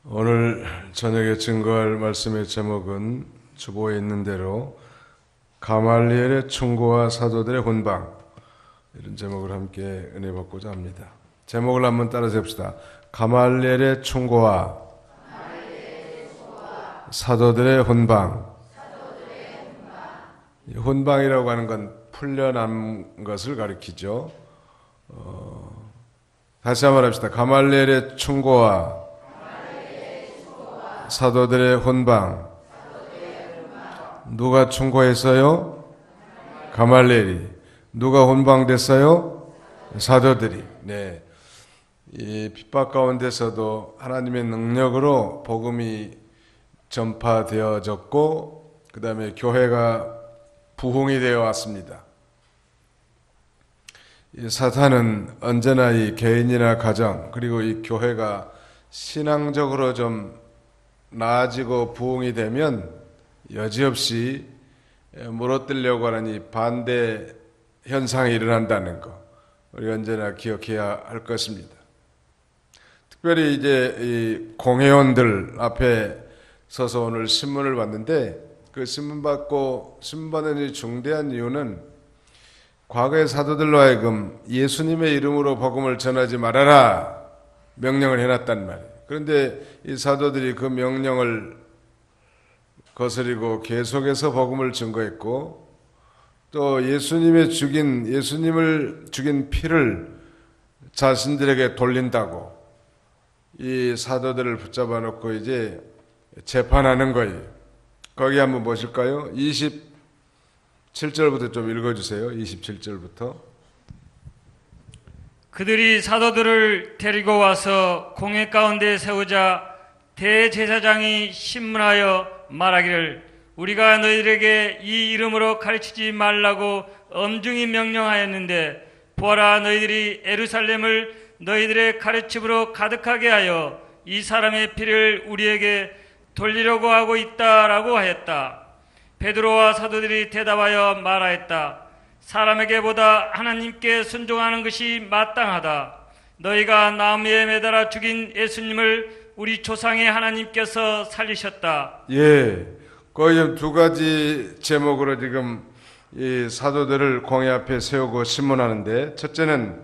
오늘 저녁에 증거할 말씀의 제목은 주보에 있는 대로 가말리엘의 충고와 사도들의 혼방, 이런 제목을 함께 은혜 받고자 합니다. 제목을 한번 따라서 해봅시다. 가말리엘의 충고와 사도들의 혼방. 혼방이라고 하는 건 풀려난 것을 가리키죠. 다시 한번 합시다. 가말리엘의 충고와 사도들의 혼방. 누가 충고했어요? 가말리엘이. 누가 혼방됐어요? 사도들이. 네. 이 핍박 가운데서도 하나님의 능력으로 복음이 전파되어졌고, 그 다음에 교회가 부흥이 되어 왔습니다. 이 사탄은 언제나 이 개인이나 가정, 그리고 이 교회가 신앙적으로 좀 나아지고 부흥이 되면 여지없이 물어뜯려고 하는 이 반대 현상이 일어난다는 거, 우리 언제나 기억해야 할 것입니다. 특별히 이제 이 공회원들 앞에 서서 오늘 신문을 봤는데, 그 신문 받는 이 중대한 이유는 과거의 사도들로 하여금 예수님의 이름으로 복음을 전하지 말아라 명령을 해놨단 말이에요. 그런데 이 사도들이 그 명령을 거스리고 계속해서 복음을 증거했고, 또 예수님을 죽인 피를 자신들에게 돌린다고 이 사도들을 붙잡아 놓고 이제 재판하는 거예요. 거기 한번 보실까요? 27절부터 좀 읽어주세요. 27절부터. 그들이 사도들을 데리고 와서 공회 가운데 세우자 대제사장이 신문하여 말하기를, 우리가 너희들에게 이 이름으로 가르치지 말라고 엄중히 명령하였는데, 보아라, 너희들이 예루살렘을 너희들의 가르침으로 가득하게 하여 이 사람의 피를 우리에게 돌리려고 하고 있다라고 하였다. 베드로와 사도들이 대답하여 말하였다. 사람에게보다 하나님께 순종하는 것이 마땅하다. 너희가 나무에 매달아 죽인 예수님을 우리 조상의 하나님께서 살리셨다. 예, 거의 두 가지 제목으로 지금 이 사도들을 공회 앞에 세우고 신문하는데, 첫째는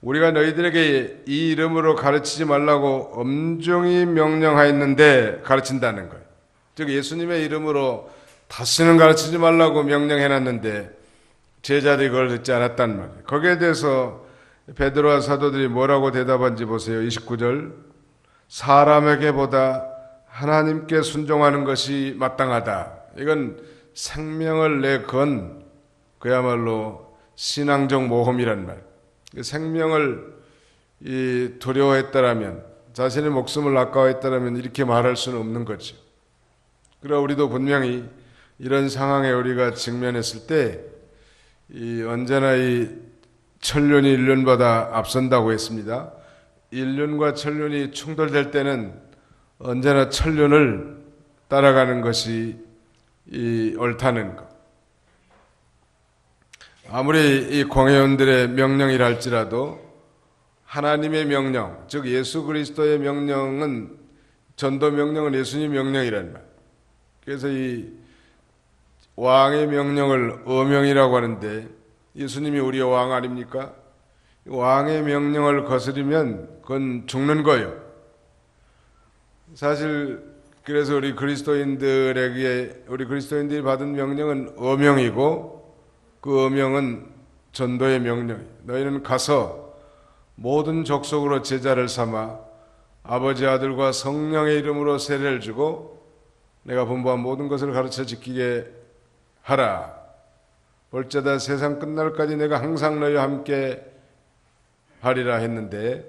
우리가 너희들에게 이 이름으로 가르치지 말라고 엄중히 명령하였는데 가르친다는 거예요. 즉 예수님의 이름으로 다시는 가르치지 말라고 명령해놨는데 제자들이 그걸 듣지 않았단 말이에요. 거기에 대해서 베드로와 사도들이 뭐라고 대답한지 보세요. 29절. 사람에게보다 하나님께 순종하는 것이 마땅하다. 이건 생명을 내건 그야말로 신앙적 모험이란 말. 생명을 두려워했다라면, 자신의 목숨을 아까워했다라면 이렇게 말할 수는 없는 거죠. 그러나 우리도 분명히 이런 상황에 우리가 직면했을 때 언제나 이 천륜이 일륜보다 앞선다고 했습니다. 일륜과 천륜이 충돌될 때는 언제나 천륜을 따라가는 것이 옳다는 것. 아무리 이 공회원들의 명령이라 할지라도 하나님의 명령, 즉 예수 그리스도의 명령은, 전도 명령은 예수님 명령이란 말. 그래서 이 왕의 명령을 어명이라고 하는데, 예수님이 우리의 왕 아닙니까? 왕의 명령을 거스르면 그건 죽는 거예요. 사실 그래서 우리 그리스도인들이 받은 명령은 어명이고, 그 어명은 전도의 명령이에요. 너희는 가서 모든 족속으로 제자를 삼아 아버지, 아들과 성령의 이름으로 세례를 주고 내가 분부한 모든 것을 가르쳐 지키게 하라. 볼지어다 세상 끝날까지 내가 항상 너희와 함께 하리라 했는데,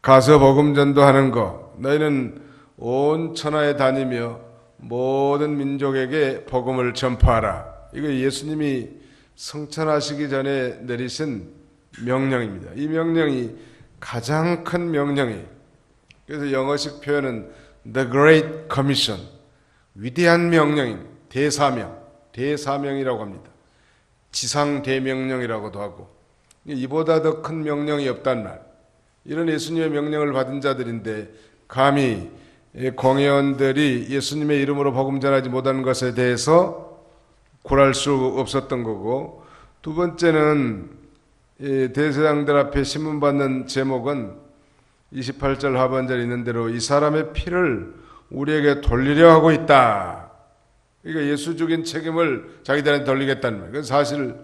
가서 복음 전도하는 거, 너희는 온 천하에 다니며 모든 민족에게 복음을 전파하라. 이거 예수님이 성천하시기 전에 내리신 명령입니다. 이 명령이 가장 큰 명령이에요. 그래서 영어식 표현은 The Great Commission, 위대한 명령입니다. 대사명이라고 합니다. 지상대명령이라고도 하고, 이보다 더 큰 명령이 없단 말. 이런 예수님의 명령을 받은 자들인데 감히 공회원들이 예수님의 이름으로 복음 전하지 못하는 것에 대해서 굴할 수 없었던 거고, 두 번째는 대제사장들 앞에 신문받는 제목은 28절 하반절에 있는 대로 이 사람의 피를 우리에게 돌리려 하고 있다. 그러니까 예수 죽인 책임을 자기들한테 돌리겠다는 말이에요. 그건 사실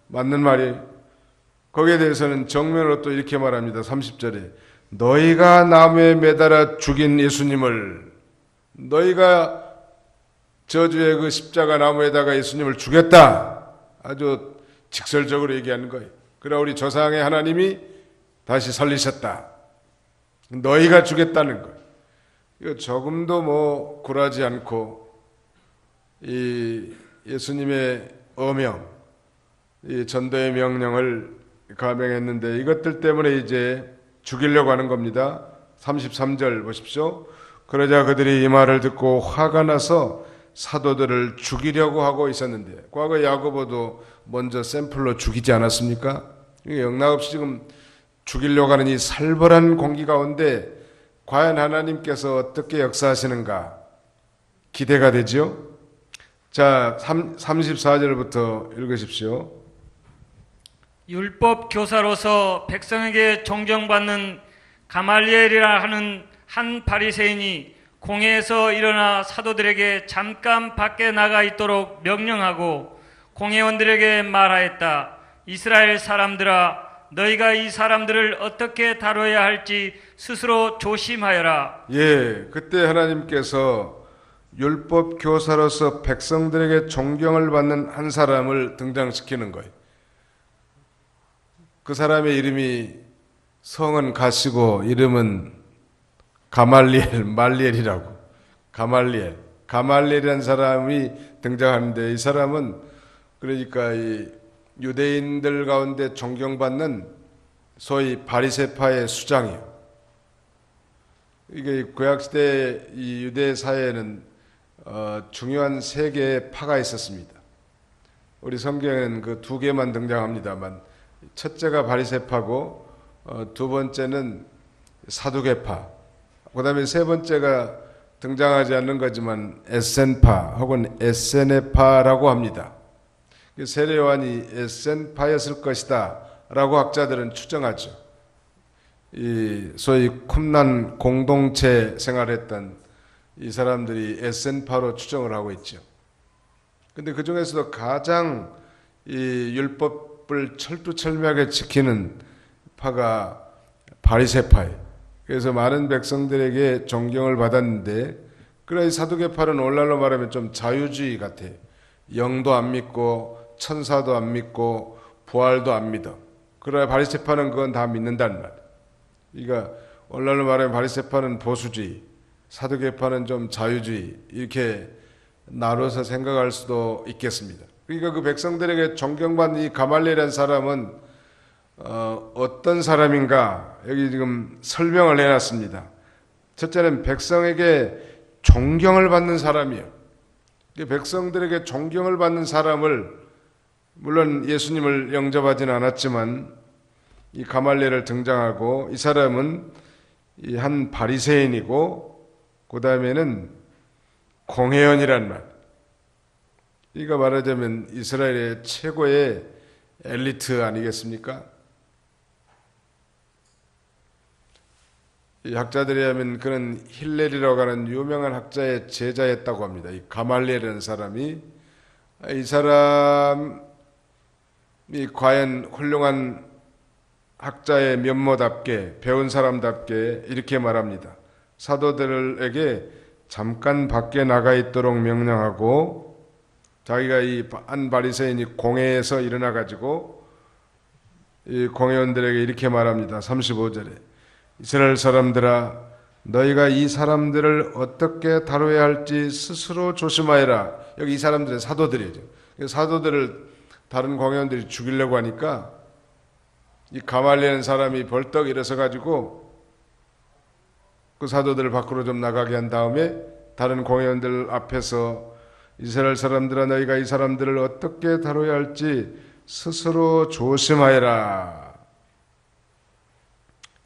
맞는 말이에요. 거기에 대해서는 정면으로 또 이렇게 말합니다. 30절에 너희가 나무에 매달아 죽인 예수님을, 너희가 저주의 그 십자가 나무에다가 예수님을 죽였다. 아주 직설적으로 얘기하는 거예요. 그러나 우리 조상의 하나님이 다시 살리셨다. 너희가 죽였다는 거예요. 이거 조금도 뭐 굴하지 않고 이 예수님의 어명, 이 전도의 명령을 감행했는데 이것들 때문에 이제 죽이려고 하는 겁니다. 33절 보십시오. 그러자 그들이 이 말을 듣고 화가 나서 사도들을 죽이려고 하고 있었는데, 과거 야고보도 먼저 샘플로 죽이지 않았습니까? 영락없이 지금 죽이려고 하는 이 살벌한 공기 가운데 과연 하나님께서 어떻게 역사하시는가 기대가 되죠? 자, 34절부터 읽으십시오. 율법 교사로서 백성에게 존경받는 가말리엘이라 하는 한 바리새인이 공회에서 일어나 사도들에게 잠깐 밖에 나가 있도록 명령하고 공회원들에게 말하였다. 이스라엘 사람들아, 너희가 이 사람들을 어떻게 다뤄야 할지 스스로 조심하여라. 예, 그때 하나님께서 율법 교사로서 백성들에게 존경을 받는 한 사람을 등장시키는 거예요. 그 사람의 이름이, 성은 가시고 이름은 가말리엘, 말리엘이라고. 가말리엘이라는 사람이 등장하는데, 이 사람은 그러니까 이 유대인들 가운데 존경받는 소위 바리새파의 수장이에요. 이게 구약시대 이 유대 사회에는 중요한 세 개의 파가 있었습니다. 우리 성경에는 그 두 개만 등장합니다만, 첫째가 바리새파고 두 번째는 사두개파, 그 다음에 세 번째가 등장하지 않는 거지만 에센파 혹은 에세네파라고 합니다. 세례요한이 에센파였을 것이다 라고 학자들은 추정하죠. 이 소위 쿰난 공동체 생활했던 이 사람들이 에센파로 추정을 하고 있죠. 근데 그 중에서도 가장 이 율법을 철두철미하게 지키는 파가 바리새파예요. 그래서 많은 백성들에게 존경을 받았는데, 그러나 이 사두개파는 오늘날로 말하면 좀 자유주의 같아요. 영도 안 믿고 천사도 안 믿고 부활도 안 믿어. 그러나 바리새파는 그건 다 믿는다는 말이에요. 그러니까 오늘날로 말하면 바리새파는 보수주의, 사두개파는 좀 자유주의, 이렇게 나눠서 생각할 수도 있겠습니다. 그러니까 그 백성들에게 존경받는 이 가말리엘이라는 사람은 어떤 사람인가 여기 지금 설명을 해놨습니다. 첫째는 백성에게 존경을 받는 사람이에요. 백성들에게 존경을 받는 사람을, 물론 예수님을 영접하지는 않았지만 이 가말리엘을 등장하고, 이 사람은 이 한 바리새인이고 그 다음에는 공회원이란 말. 이거 말하자면 이스라엘의 최고의 엘리트 아니겠습니까? 이 학자들에 의하면 그는 힐렐이라고 하는 유명한 학자의 제자였다고 합니다. 이 가말리엘이라는 사람이, 이 사람이 과연 훌륭한 학자의 면모답게, 배운 사람답게 이렇게 말합니다. 사도들에게 잠깐 밖에 나가 있도록 명령하고, 자기가 이 한 바리새인이 공회에서 일어나 가지고 이 공회원들에게 이렇게 말합니다. 35절에 이스라엘 사람들아, 너희가 이 사람들을 어떻게 다뤄야 할지 스스로 조심하여라. 여기 이 사람들은 사도들이죠. 사도들을 다른 공회원들이 죽이려고 하니까 이 가말리엘이라는 사람이 벌떡 일어서 가지고 그 사도들을 밖으로 좀 나가게 한 다음에 다른 공회원들 앞에서 이스라엘 사람들아, 너희가 이 사람들을 어떻게 다뤄야 할지 스스로 조심하여라.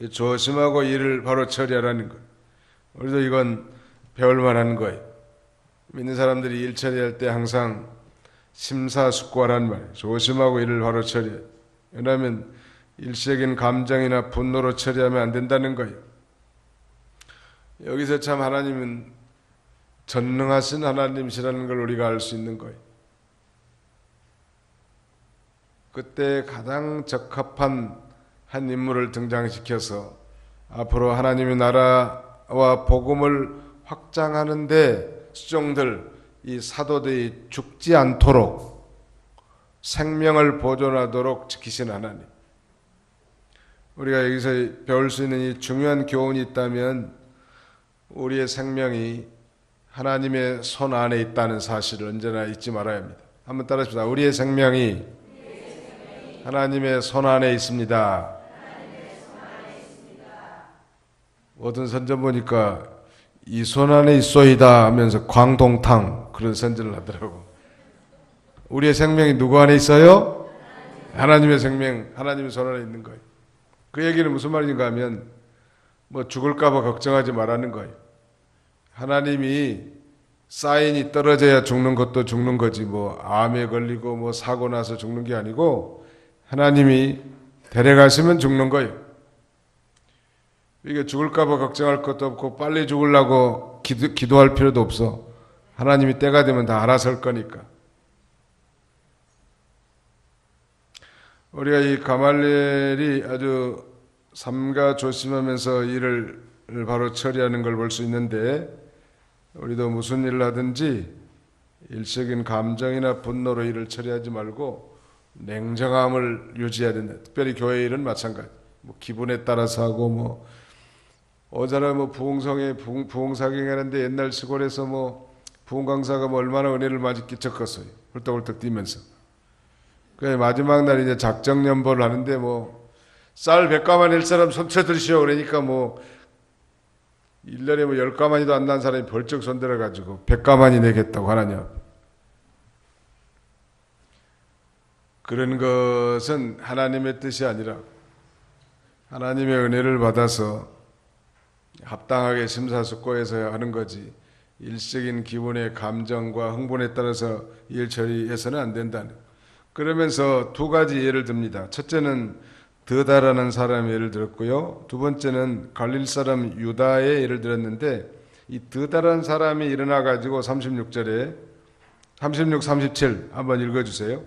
조심하고 일을 바로 처리하라는 거예요. 우리도 이건 배울 만한 거예요. 믿는 사람들이 일 처리할 때 항상 심사숙고하란 말이에요. 조심하고 일을 바로 처리해. 왜냐하면 일시적인 감정이나 분노로 처리하면 안 된다는 거예요. 여기서 참 하나님은 전능하신 하나님이시라는 걸 우리가 알 수 있는 거예요. 그때 가장 적합한 한 인물을 등장시켜서 앞으로 하나님의 나라와 복음을 확장하는데 수종들 이 사도들이 죽지 않도록 생명을 보존하도록 지키신 하나님. 우리가 여기서 배울 수 있는 이 중요한 교훈이 있다면 우리의 생명이 하나님의 손 안에 있다는 사실을 언제나 잊지 말아야 합니다. 한번 따라합시다. 우리의 생명이 하나님의 손 안에 있습니다. 어떤 선전 보니까 이 손 안에 있소이다 하면서 광동탕 그런 선전을 하더라고. 우리의 생명이 누구 안에 있어요? 하나님의 생명, 하나님의 손 안에 있는 거예요. 그 얘기는 무슨 말인가 하면 뭐 죽을까봐 걱정하지 말라는 거예요. 하나님이 사인이 떨어져야 죽는 것도 죽는 거지 뭐 암에 걸리고 뭐 사고 나서 죽는 게 아니고 하나님이 데려가시면 죽는 거예요. 이게 죽을까봐 걱정할 것도 없고 빨리 죽으려고 기도할 필요도 없어. 하나님이 때가 되면 다 알아서 할 거니까. 우리가 이 가말리엘이 아주 삼가 조심하면서 일을 바로 처리하는 걸 볼 수 있는데 우리도 무슨 일을 하든지 일시적인 감정이나 분노로 일을 처리하지 말고 냉정함을 유지해야 된다. 특별히 교회 일은 마찬가지. 뭐 기분에 따라서 하고 뭐 어제나 뭐 부흥성에 부흥사경 하는데 옛날 시골에서 뭐 부흥 강사가 뭐 얼마나 은혜를 많이 끼쳤겠어요. 훌떡훌떡 뛰면서. 그 마지막 날 이제 작정 연보를 하는데 뭐 쌀 100가만 낼 사람 손쳐 들으시오 그러니까 뭐 1년에 뭐 10가만이도 안 난 사람이 벌쩍 손들어가지고 100가만이 내겠다고 하나님 앞에. 그런 것은 하나님의 뜻이 아니라 하나님의 은혜를 받아서 합당하게 심사숙고해서 하는 거지 일시적인 기분의 감정과 흥분에 따라서 일 처리해서는 안 된다는. 그러면서 두 가지 예를 듭니다. 첫째는 드다라는 사람의 예를 들었고요. 두 번째는 갈릴 사람 유다의 예를 들었는데 이 드다라는 사람이 일어나 가지고 36절에 36, 37 한번 읽어주세요.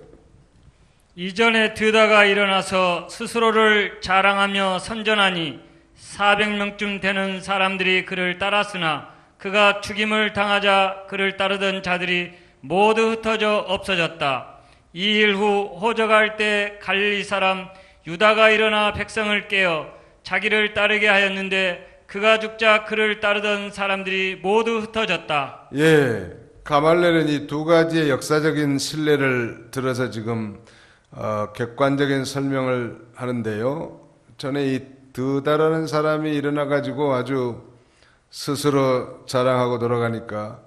이전에 드다가 일어나서 스스로를 자랑하며 선전하니 400명쯤 되는 사람들이 그를 따랐으나 그가 죽임을 당하자 그를 따르던 자들이 모두 흩어져 없어졌다. 이 일 후 호적할 때 갈릴리 사람 유다가 일어나 백성을 깨어 자기를 따르게 하였는데 그가 죽자 그를 따르던 사람들이 모두 흩어졌다. 예, 가말레는 이 두 가지의 역사적인 신뢰를 들어서 지금 객관적인 설명을 하는데요. 전에 이 드다라는 사람이 일어나 가지고 아주 스스로 자랑하고 돌아가니까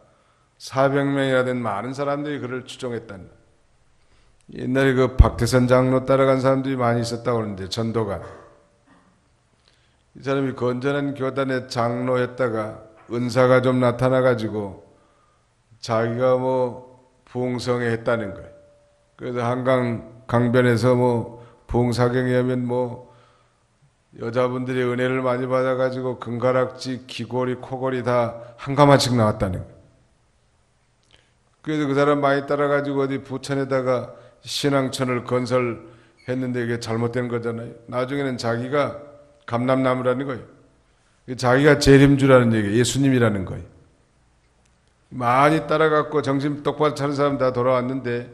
400명이나 된 많은 사람들이 그를 추종했다는. 옛날에 그 박태선 장로 따라간 사람들이 많이 있었다고 하는데 전도가 이 사람이 건전한 교단의 장로였다가 은사가 좀 나타나 가지고 자기가 뭐 부흥성에 했다는 거예요. 그래서 한강 강변에서 뭐 부흥사경에 하면 뭐 여자분들이 은혜를 많이 받아 가지고 금가락지, 귀걸이, 코걸이 다 한 가마씩 나왔다는 거예요. 그래서 그 사람 많이 따라 가지고 어디 부천에다가 신앙천을 건설했는데 이게 잘못된 거잖아요. 나중에는 자기가 감람나무라는 거예요. 자기가 재림주라는 얘기예요. 예수님이라는 거예요. 많이 따라갔고 정신 똑바로 차는 사람 다 돌아왔는데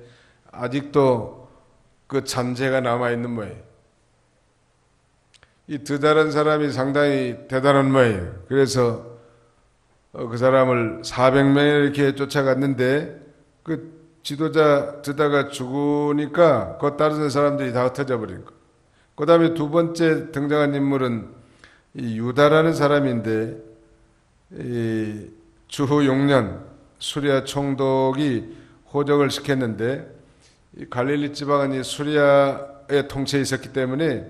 아직도 그 잔재가 남아있는 모양이에요. 이 드다란 사람이 상당히 대단한 모양이에요. 그래서 그 사람을 400명을 이렇게 쫓아갔는데 그 지도자 드다가 죽으니까 그 따르는 사람들이 다 흩어져 버린 거예요. 그 다음에 두 번째 등장한 인물은 이 유다라는 사람인데 이 주후 6년 수리아 총독이 호적을 시켰는데 이 갈릴리 지방은 이 수리아의 통치에 있었기 때문에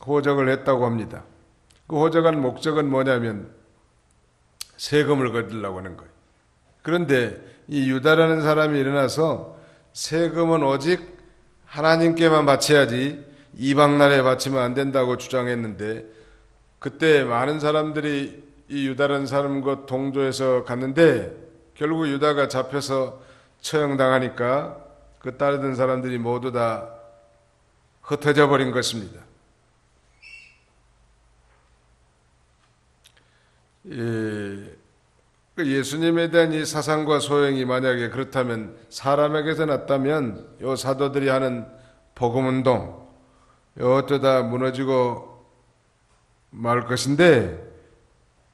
호적을 했다고 합니다. 그 호적한 목적은 뭐냐면 세금을 거두려고 하는 거예요. 그런데 이 유다라는 사람이 일어나서 세금은 오직 하나님께만 바쳐야지 이방 나라에 바치면 안 된다고 주장했는데, 그때 많은 사람들이 이 유다라는 사람과 동조해서 갔는데 결국 유다가 잡혀서 처형당하니까 그 따르던 사람들이 모두 다 흩어져 버린 것입니다. 예수님에 대한 이 사상과 소행이 만약에 그렇다면, 사람에게서 났다면 요 사도들이 하는 복음운동 이것도 다 무너지고 말 것인데,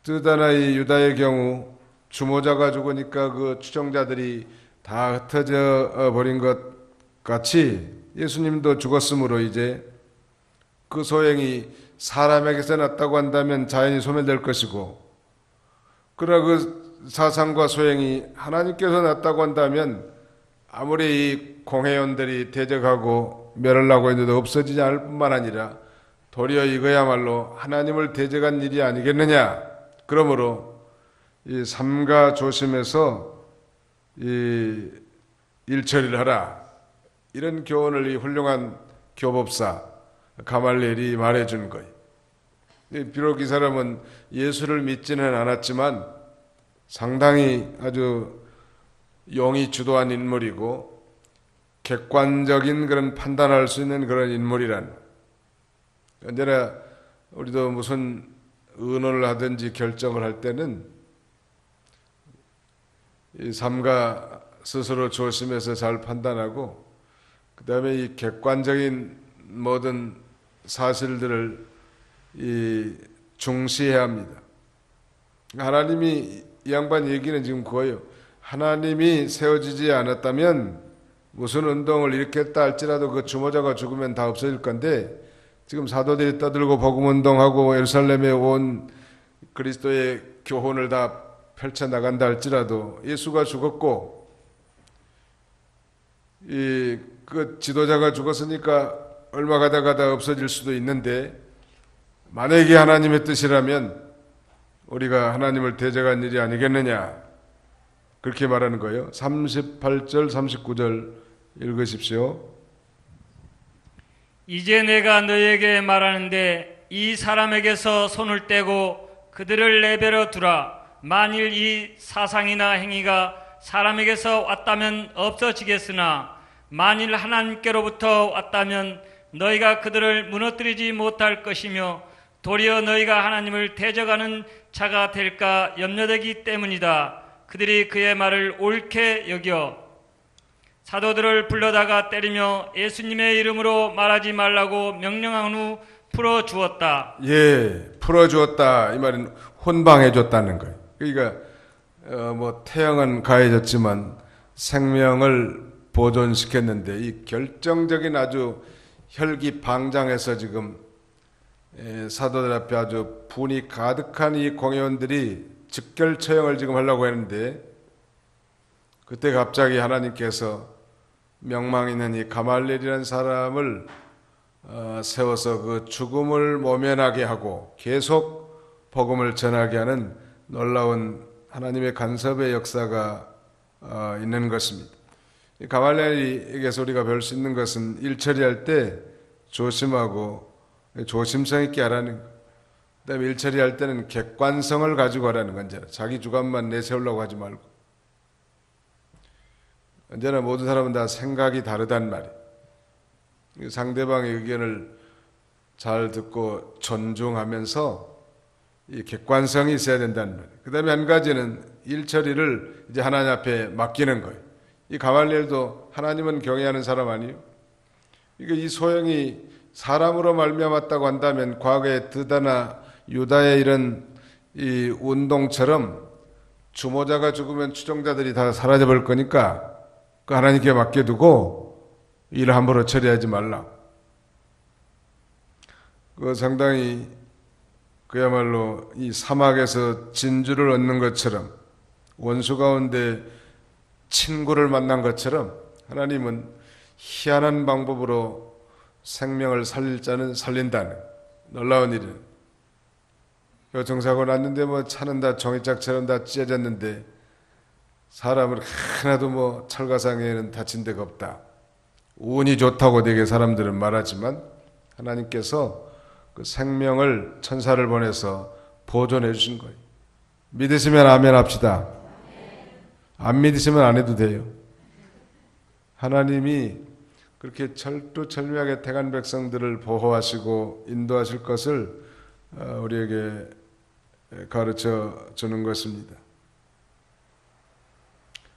뜨다나 이 유다의 경우 주모자가 죽으니까 그 추종자들이 다 흩어져 버린 것 같이 예수님도 죽었으므로 이제 그 소행이 사람에게서 났다고 한다면 자연히 소멸될 것이고, 그러나 그 사상과 소행이 하나님께서 났다고 한다면 아무리 이 공회원들이 대적하고 멸하려고 했는데도 없어지지 않을 뿐만 아니라 도리어 이거야말로 하나님을 대적한 일이 아니겠느냐. 그러므로 이 삼가 조심해서 이 일처리를 하라, 이런 교훈을 이 훌륭한 교법사 가말리엘이 말해준 거예요. 비록 이 사람은 예수를 믿지는 않았지만 상당히 아주 용이 주도한 인물이고 객관적인 그런 판단할 수 있는 그런 인물이란, 언제나 우리도 무슨 의논을 하든지 결정을 할 때는 이 삼가 스스로 조심해서 잘 판단하고, 그 다음에 이 객관적인 모든 사실들을 중시해야 합니다. 하나님이, 이 양반 얘기는 지금 그거예요. 하나님이 세워지지 않았다면 무슨 운동을 일으켰다 할지라도 그 주모자가 죽으면 다 없어질 건데, 지금 사도들이 떠들고 복음운동하고 예루살렘에 온 그리스도의 교훈을 다 펼쳐나간다 할지라도 예수가 죽었고 그 지도자가 죽었으니까 얼마 가다가다 없어질 수도 있는데, 만약에 하나님의 뜻이라면 우리가 하나님을 대적한 일이 아니겠느냐, 그렇게 말하는 거예요. 38절 39절 읽으십시오. 이제 내가 너에게 말하는데 이 사람에게서 손을 떼고 그들을 내버려 두라. 만일 이 사상이나 행위가 사람에게서 왔다면 없어지겠으나 만일 하나님께로부터 왔다면 너희가 그들을 무너뜨리지 못할 것이며 도리어 너희가 하나님을 대적하는 자가 될까 염려되기 때문이다. 그들이 그의 말을 옳게 여겨 사도들을 불러다가 때리며 예수님의 이름으로 말하지 말라고 명령한 후 풀어주었다. 예, 풀어주었다. 이 말은 혼방해줬다는 거예요. 그러니까 태형은 가해졌지만 생명을 보존시켰는데, 이 결정적인 아주 혈기방장해서 지금 사도들 앞에 아주 분이 가득한 이 공회원들이 즉결 처형을 지금 하려고 했는데, 그때 갑자기 하나님께서 명망 있는 이 가말리엘이라는 사람을 세워서 그 죽음을 모면하게 하고 계속 복음을 전하게 하는 놀라운 하나님의 간섭의 역사가 있는 것입니다. 가말리엘에게서 우리가 배울 수 있는 것은 일 처리할 때 조심하고 조심성 있게 하라는 것, 그 다음에 일 처리할 때는 객관성을 가지고 하라는 건지, 자기 주관만 내세우려고 하지 말고. 언제나 모든 사람은 다 생각이 다르단 말이에요. 상대방의 의견을 잘 듣고 존중하면서 이 객관성이 있어야 된다는 말이에요. 그 다음에 한 가지는 일 처리를 이제 하나님 앞에 맡기는 거예요. 이 가말리엘도 하나님은 경외하는 사람 아니에요? 이 소형이 사람으로 말미암았다고 한다면 과거에 드다나 유다의 이런 이 운동처럼 주모자가 죽으면 추종자들이 다 사라져버릴 거니까 그 하나님께 맡겨두고 일을 함부로 처리하지 말라. 그 상당히 그야말로 이 사막에서 진주를 얻는 것처럼, 원수 가운데 친구를 만난 것처럼 하나님은 희한한 방법으로 생명을 살릴 자는 살린다는 놀라운 일이에요. 교통사고 났는데 뭐 차는 다 종이짝처럼 다 찢어졌는데 사람은 하나도 뭐 철가상에는 다친 데가 없다. 운이 좋다고 되게 사람들은 말하지만 하나님께서 그 생명을 천사를 보내서 보존해 주신 거예요. 믿으시면 아멘 합시다. 안 믿으시면 안 해도 돼요. 하나님이 그렇게 철두철미하게 택한 백성들을 보호하시고 인도하실 것을 우리에게 가르쳐 주는 것입니다.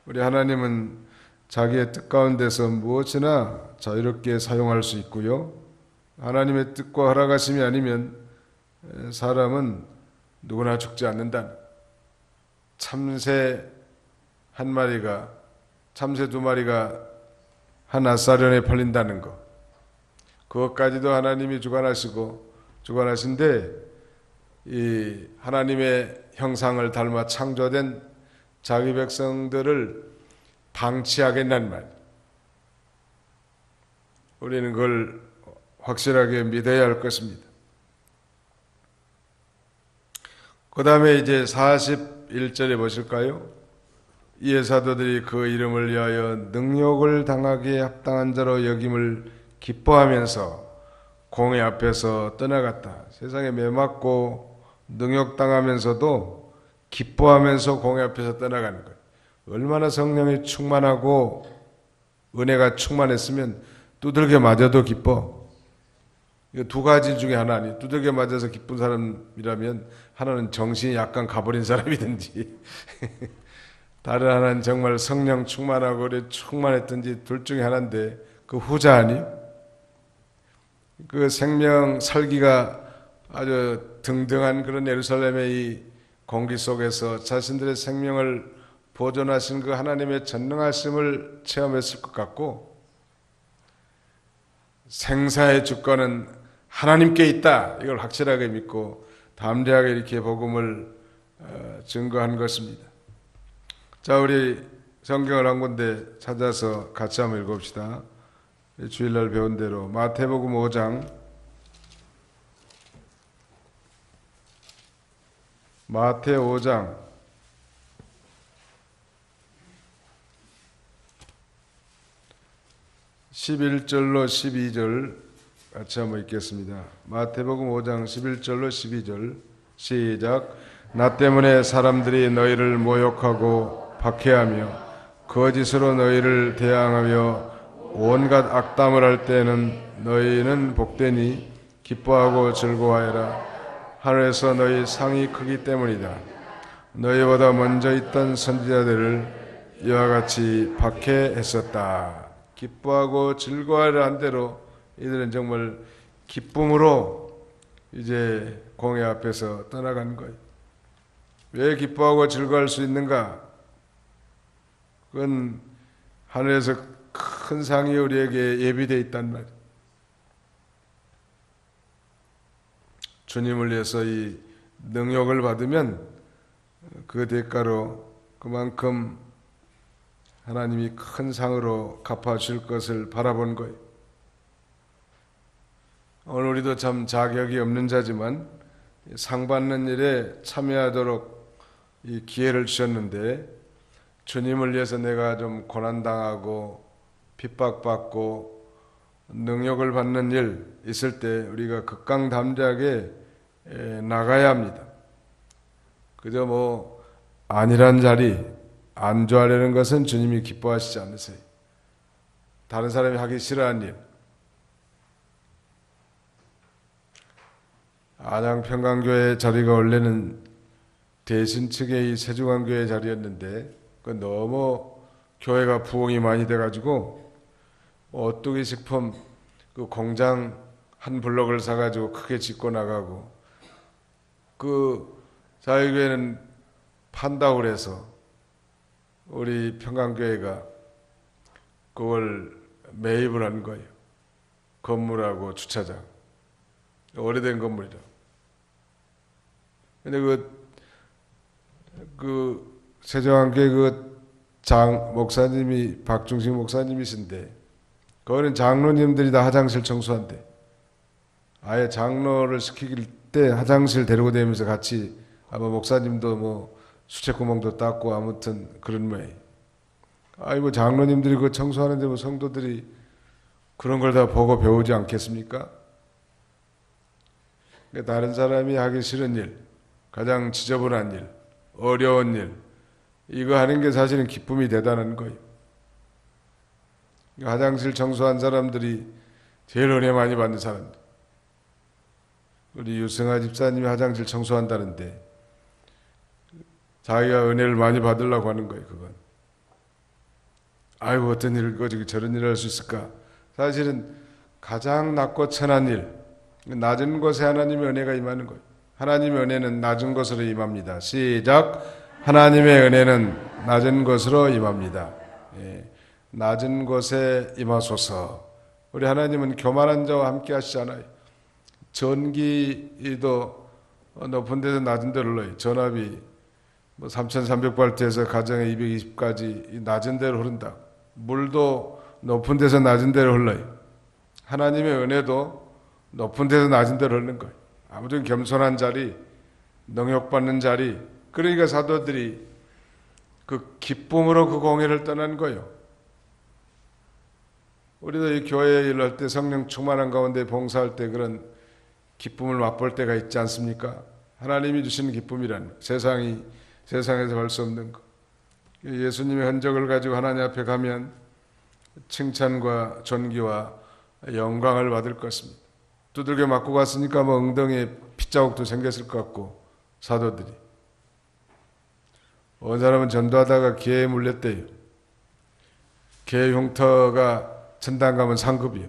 우리 하나님은 자기의 뜻 가운데서 무엇이나 자유롭게 사용할 수 있고요. 하나님의 뜻과 허락하심이 아니면 사람은 누구나 죽지 않는다. 참새 한 마리가, 참새 두 마리가 한 앗사련에 팔린다는 것, 그것까지도 하나님이 주관하신데 이 하나님의 형상을 닮아 창조된 자기 백성들을 방치하겠다는 말. 우리는 그걸 확실하게 믿어야 할 것입니다. 그 다음에 이제 41절에 보실까요? 이에 사도들이 그 이름을 위하여 능욕을 당하기에 합당한 자로 여김을 기뻐하면서 공회 앞에서 떠나갔다. 세상에 매맞고 능욕당하면서도 기뻐하면서 공회 앞에서 떠나가는 거예요. 얼마나 성령이 충만하고 은혜가 충만했으면 두들겨 맞아도 기뻐. 이거 두 가지 중에 하나 아니에요. 두들겨 맞아서 기쁜 사람이라면 하나는 정신이 약간 가버린 사람이든지 다른 하나는 정말 성령 충만하고 그래 충만했든지 둘 중에 하나인데 그 후자 아니에요? 그 생명 살기가 아주 등등한 그런 예루살렘의 이 공기 속에서 자신들의 생명을 보존하신 그 하나님의 전능하심을 체험했을 것 같고, 생사의 주권은 하나님께 있다, 이걸 확실하게 믿고 담대하게 이렇게 복음을 증거한 것입니다. 자, 우리 성경을 한 군데 찾아서 같이 한번 읽읍시다. 주일날 배운 대로 마태복음 5장 11절로 12절 같이 한번 읽겠습니다. 마태복음 5장 11절로 12절 시작. 나 때문에 사람들이 너희를 모욕하고 박해하며 거짓으로 너희를 대항하며 온갖 악담을 할 때는 너희는 복되니 기뻐하고 즐거워하여라. 하늘에서 너희 상이 크기 때문이다. 너희보다 먼저 있던 선지자들을 이와 같이 박해했었다. 기뻐하고 즐거워하라 한 대로 이들은 정말 기쁨으로 이제 공회 앞에서 떠나간 거예요. 왜 기뻐하고 즐거워할 수 있는가? 그건 하늘에서 큰 상이 우리에게 예비되어 있단 말이에요. 주님을 위해서 이 능욕을 받으면 그 대가로 그만큼 하나님이 큰 상으로 갚아주실 것을 바라본 거예요. 오늘 우리도 참 자격이 없는 자지만 상 받는 일에 참여하도록 이 기회를 주셨는데, 주님을 위해서 내가 좀 고난당하고 핍박받고 능욕을 받는 일 있을 때 우리가 극강담대하게 나가야 합니다. 그저 뭐 아니란 자리 안주하려는 것은 주님이 기뻐하시지 않으세요. 다른 사람이 하기 싫어하는 일, 안양평강교회 자리가 원래는 대신 측의 이 세종안교회 자리였는데 그 너무 교회가 부흥이 많이 돼가지고 오뚜기 식품 그 공장 한 블록을 사가지고 크게 짓고 나가고, 그 자유교회는 판다고 그래서 우리 평강교회가 그걸 매입을 한 거예요. 건물하고 주차장, 오래된 건물이라. 근데 그 세종안교회 그 장 목사님이 박중식 목사님이신데, 그거는 장로님들이 다 화장실 청소한대. 아예 장로를 시키길 때 화장실 데리고 다니면서 같이 아마 목사님도 뭐 수채구멍도 닦고 아무튼 그런 모양. 아이고 장로님들이 그 청소하는데 뭐 성도들이 그런 걸 다 보고 배우지 않겠습니까? 그러니까 다른 사람이 하기 싫은 일, 가장 지저분한 일, 어려운 일, 이거 하는 게 사실은 기쁨이 대단한 거예요. 화장실 청소한 사람들이 제일 은혜 많이 받는 사람들. 우리 유승아 집사님이 화장실 청소한다는데 자기가 은혜를 많이 받으려고 하는 거예요. 그건. 아이고 어떤 일을 가지고 저런 일을 할 수 있을까? 사실은 가장 낮고 천한 일, 낮은 곳에 하나님의 은혜가 임하는 거예요. 하나님의 은혜는 낮은 곳으로 임합니다. 시작. 하나님의 은혜는 낮은 곳으로 임합니다. 예. 낮은 곳에 임하소서. 우리 하나님은 교만한 자와 함께 하시잖아요. 전기도 높은 데서 낮은 데로 흘러요. 전압이 뭐 3300볼트에서 가정에 220까지 낮은 데로 흐른다. 물도 높은 데서 낮은 데로 흘러요. 하나님의 은혜도 높은 데서 낮은 데로 흐르는 거예요. 아무튼 겸손한 자리, 능욕받는 자리. 그러니까 사도들이 그 기쁨으로 그 공회를 떠난 거예요. 우리도 이 교회 일을 할 때 성령 충만한 가운데 봉사할 때 그런 기쁨을 맛볼 때가 있지 않습니까? 하나님이 주시는 기쁨이란 세상에서 할 수 없는 것. 예수님의 흔적을 가지고 하나님 앞에 가면 칭찬과 존귀와 영광을 받을 것입니다. 두들겨 맞고 갔으니까 뭐 엉덩이에 핏자국도 생겼을 것 같고 사도들이. 어느 사람은 전도하다가 개에 물렸대요. 개 흉터가 천당 가면 상급이요.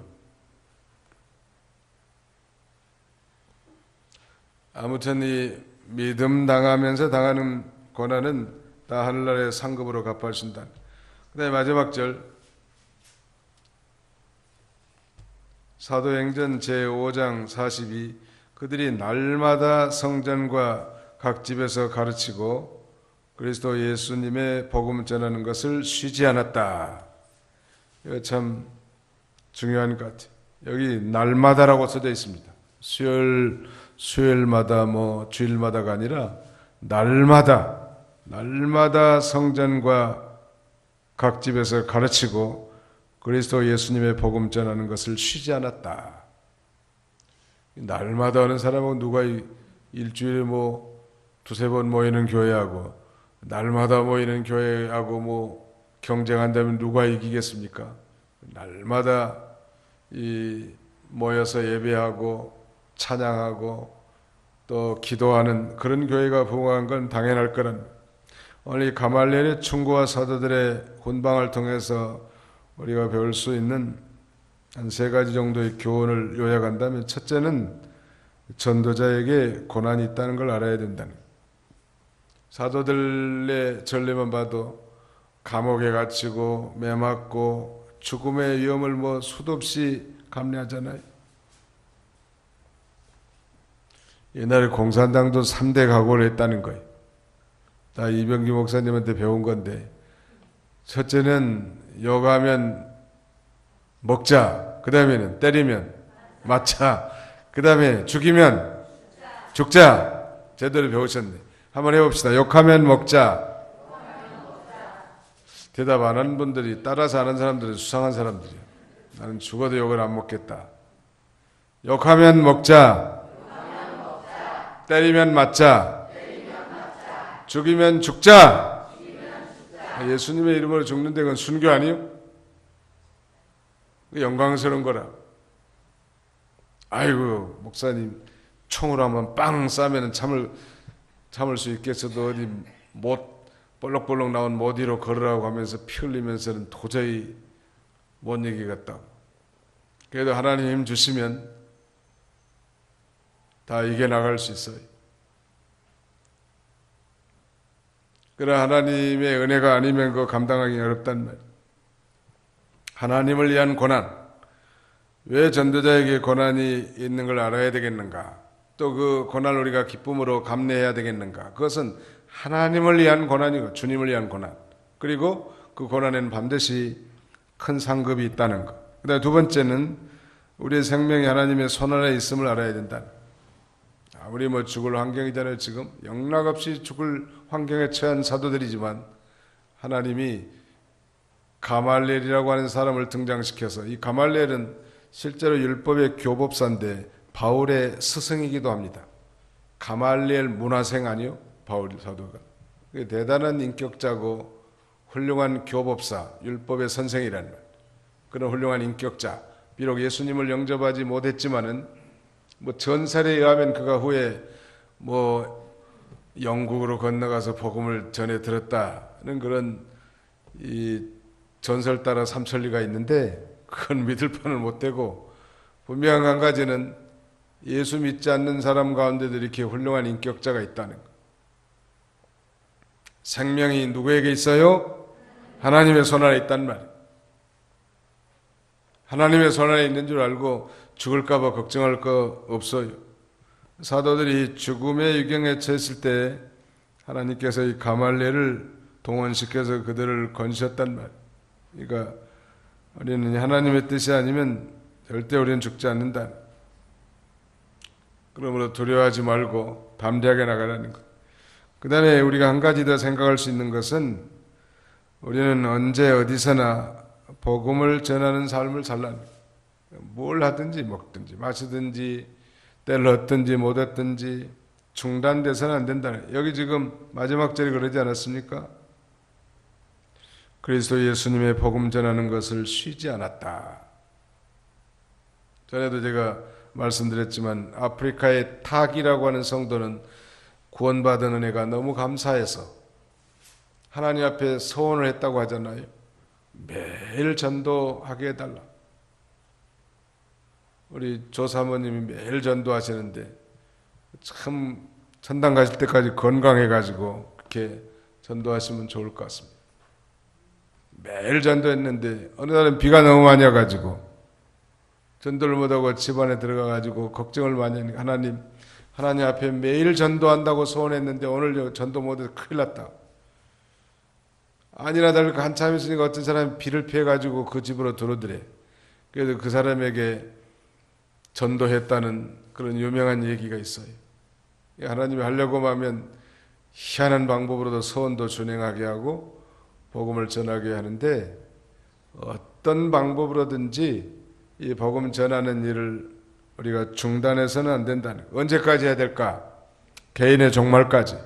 아무튼 이 믿음 당하면서 당하는 고난은 다 하늘나라의 상급으로 갚아준다. 그 다음에 마지막 절 사도행전 제5장 42 그들이 날마다 성전과 각 집에서 가르치고 그리스도 예수님의 복음을 전하는 것을 쉬지 않았다. 이거 참 중요한 것 같아요. 여기 날마다라고 써져 있습니다. 수요일마다 뭐 주일마다가 아니라 날마다 성전과 각 집에서 가르치고 그리스도 예수님의 복음 전하는 것을 쉬지 않았다. 날마다 하는 사람은 누가 일주일에 뭐 두세 번 모이는 교회하고 날마다 모이는 교회하고 뭐 경쟁한다면 누가 이기겠습니까? 날마다 모여서 예배하고 찬양하고 또 기도하는 그런 교회가 부흥한 건 당연할 거란. 오늘 이 가말리엘의 충고와 사도들의 훈방을 통해서 우리가 배울 수 있는 한 세 가지 정도의 교훈을 요약한다면 첫째는 전도자에게 고난이 있다는 걸 알아야 된다는 거예요. 사도들의 전례만 봐도 감옥에 갇히고 매맞고 죽음의 위험을 뭐 수도 없이 감내하잖아요. 옛날에 공산당도 3대 각오를 했다는 거예요. 다 이병기 목사님한테 배운 건데 첫째는 욕하면 먹자. 그 다음에는 때리면 맞자. 그 다음에 죽이면 죽자. 제대로 배우셨네. 한번 해봅시다. 욕하면 먹자. 대답 안 하는 분들이 따라서 하는 사람들은 수상한 사람들이에요. 나는 죽어도 욕을 안 먹겠다. 욕하면 먹자. 때리면 맞자. 죽이면 죽자. 예수님의 이름으로 죽는데 그건 순교 아니에요? 영광스러운 거라. 아이고 목사님 총으로 한번 빵 쏴면 참을 수 있겠어도 어디 볼록볼록 나온 못 위로 걸으라고 하면서 피 흘리면서는 도저히 못 이기겠다. 그래도 하나님 힘 주시면 다 이겨나갈 수 있어요. 그러나 하나님의 은혜가 아니면 그거 감당하기 어렵단 말이에요. 하나님을 위한 고난. 왜 전도자에게 고난이 있는 걸 알아야 되겠는가? 또 그 고난을 우리가 기쁨으로 감내해야 되겠는가? 그것은 하나님을 위한 고난이고 주님을 위한 고난. 그리고 그 고난에는 반드시 큰 상급이 있다는 것. 그다음에 두 번째는 우리의 생명이 하나님의 손 안에 있음을 알아야 된다. 아무리 뭐 죽을 환경이잖아요. 지금 영락없이 죽을 환경에 처한 사도들이지만 하나님이 가말리엘이라고 하는 사람을 등장시켜서, 이 가말리엘은 실제로 율법의 교법사인데 바울의 스승이기도 합니다. 가말리엘 문화생 아니요? 바울 사도가 대단한 인격자고 훌륭한 교법사, 율법의 선생이라는 말. 그런 훌륭한 인격자. 비록 예수님을 영접하지 못했지만은 뭐 전설에 의하면 그가 후에 뭐 영국으로 건너가서 복음을 전해 들었다는 그런 이 전설 따라 삼천리가 있는데, 그건 믿을 판을 못 되고, 분명한 한 가지는 예수 믿지 않는 사람 가운데도 이렇게 훌륭한 인격자가 있다는 것. 생명이 누구에게 있어요? 하나님의 손 안에 있단 말이에요. 하나님의 손 안에 있는 줄 알고 죽을까 봐 걱정할 거 없어요. 사도들이 죽음의 위경에 처했을 때 하나님께서 이 가말리엘을 동원시켜서 그들을 건지셨단 말이에요. 그러니까 우리는 하나님의 뜻이 아니면 절대 우리는 죽지 않는다. 그러므로 두려워하지 말고 담대하게 나가라는 것. 그 다음에 우리가 한 가지 더 생각할 수 있는 것은, 우리는 언제 어디서나 복음을 전하는 삶을 살라는 거예요. 뭘 하든지 먹든지 마시든지 때를 얻든지 못 얻든지 중단돼서는 안 된다는 거예요. 여기 지금 마지막 절에 그러지 않았습니까? 그리스도 예수님의 복음 전하는 것을 쉬지 않았다. 전에도 제가 말씀드렸지만 아프리카의 탁이라고 하는 성도는 구원받은 은혜가 너무 감사해서 하나님 앞에 서원을 했다고 하잖아요. 매일 전도하게 해달라. 우리 조사모님이 매일 전도하시는데 참 천당 가실 때까지 건강해가지고 그렇게 전도하시면 좋을 것 같습니다. 매일 전도했는데 어느 날은 비가 너무 많이 와가지고 전도를 못하고 집안에 들어가가지고 걱정을 많이 하니까 하나님 앞에 매일 전도한다고 소원했는데 오늘 전도 못해서 큰일 났다. 아니나 다를까 한참 있으니까 어떤 사람이 비를 피해가지고 그 집으로 들어오더래. 그래서 그 사람에게 전도했다는 그런 유명한 얘기가 있어요. 하나님이 하려고 하면 희한한 방법으로도 소원도 준행하게 하고 복음을 전하게 하는데, 어떤 방법으로든지 이 복음 전하는 일을 우리가 중단해서는 안 된다는 거예요. 언제까지 해야 될까? 개인의 종말까지.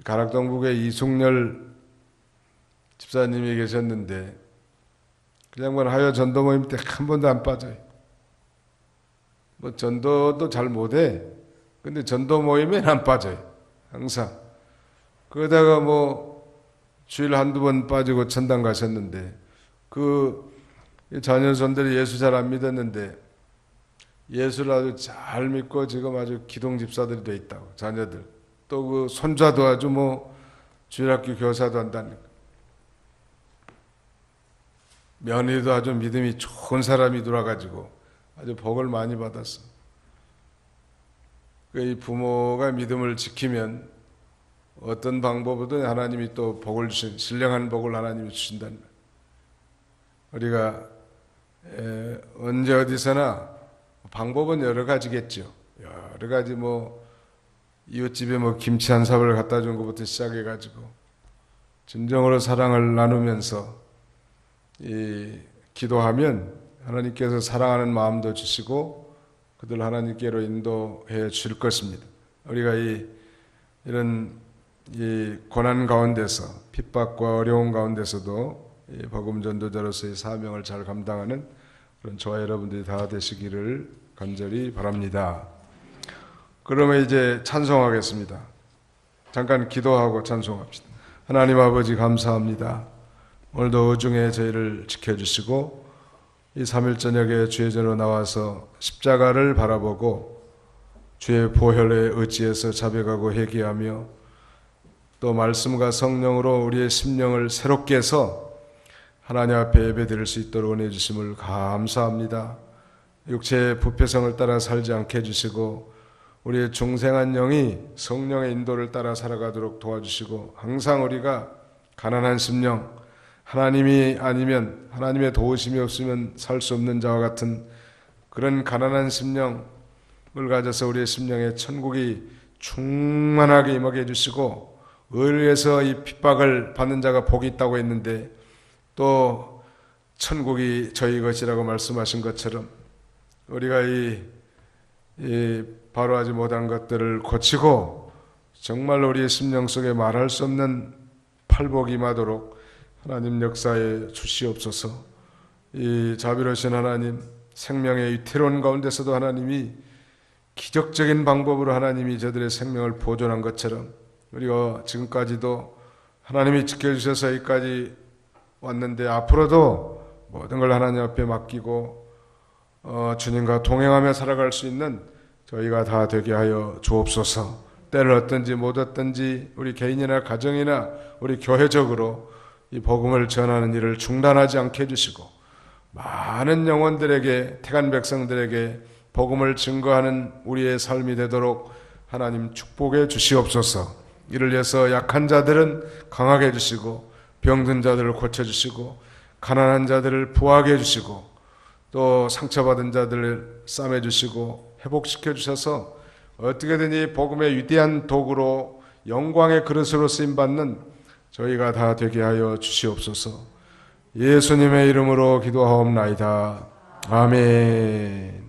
가락동북에 이숙렬 집사님이 계셨는데 그 양반 하여 전도 모임 때 한 번도 안 빠져요. 뭐 전도도 잘 못해. 근데 전도 모임엔 안 빠져요. 항상. 그러다가 뭐 주일 한두 번 빠지고 천당 가셨는데, 그 자녀손들이 예수 잘 안 믿었는데 예수를 아주 잘 믿고 지금 아주 기동 집사들이 돼 있다고. 자녀들 또 그 손자도 아주 뭐 주일학교 교사도 한다는 거. 며느리도 아주 믿음이 좋은 사람이 돌아가지고 아주 복을 많이 받았어. 이 부모가 믿음을 지키면 어떤 방법으로든 하나님이 또 복을 주신, 신령한 복을 하나님이 주신다는 거예요. 우리가 언제 어디서나 방법은 여러 가지겠죠. 여러 가지 뭐 이웃집에 뭐 김치 한 삽을 갖다 준 것부터 시작해가지고 진정으로 사랑을 나누면서 기도하면 하나님께서 사랑하는 마음도 주시고 그들 하나님께로 인도해 줄 것입니다. 우리가 이런 고난 가운데서, 핍박과 어려운 가운데서도 복음 전도자로서의 사명을 잘 감당하는 그런 저와 여러분들이 다 되시기를 간절히 바랍니다. 그러면 이제 찬송하겠습니다. 잠깐 기도하고 찬송합시다. 하나님 아버지 감사합니다. 오늘도 어중에 저희를 지켜주시고 이 3일 저녁에 주의 전으로 나와서 십자가를 바라보고 주의 보혈에 의지해서 자백하고 회개하며 또 말씀과 성령으로 우리의 심령을 새롭게 해서 하나님 앞에 예배드릴 수 있도록 은혜 주심을 감사합니다. 육체의 부패성을 따라 살지 않게 해주시고 우리의 중생한 영이 성령의 인도를 따라 살아가도록 도와주시고, 항상 우리가 가난한 심령, 하나님이 아니면, 하나님의 도우심이 없으면 살 수 없는 자와 같은 그런 가난한 심령, 가져서 우리의 심령에 천국이 충만하게 임하게 해주시고, 의에서 이 핍박을 받는 자가 복이 있다고 했는데 또 천국이 저희 것이라고 말씀하신 것처럼 우리가 이 바로하지 못한 것들을 고치고 정말로 우리의 심령 속에 말할 수 없는 팔복이 임하도록 하나님 역사에 주시옵소서. 이 자비로우신 하나님, 생명의 위태로운 가운데서도 하나님이 기적적인 방법으로 하나님이 저들의 생명을 보존한 것처럼 우리가 지금까지도 하나님이 지켜주셔서 여기까지 왔는데 앞으로도 모든 걸 하나님 앞에 맡기고 주님과 동행하며 살아갈 수 있는 저희가 다 되게 하여 주옵소서. 때를 얻든지 못 얻든지 우리 개인이나 가정이나 우리 교회적으로 이 복음을 전하는 일을 중단하지 않게 해주시고 많은 영혼들에게, 택한 백성들에게 복음을 증거하는 우리의 삶이 되도록 하나님 축복해 주시옵소서. 이를 위해서 약한 자들은 강하게 해주시고 병든 자들을 고쳐주시고 가난한 자들을 부하게 해주시고 또 상처받은 자들을 싸매주시고 회복시켜 주셔서 어떻게든 이 복음의 위대한 도구로 영광의 그릇으로 쓰임받는 저희가 다 되게 하여 주시옵소서. 예수님의 이름으로 기도하옵나이다. 아멘.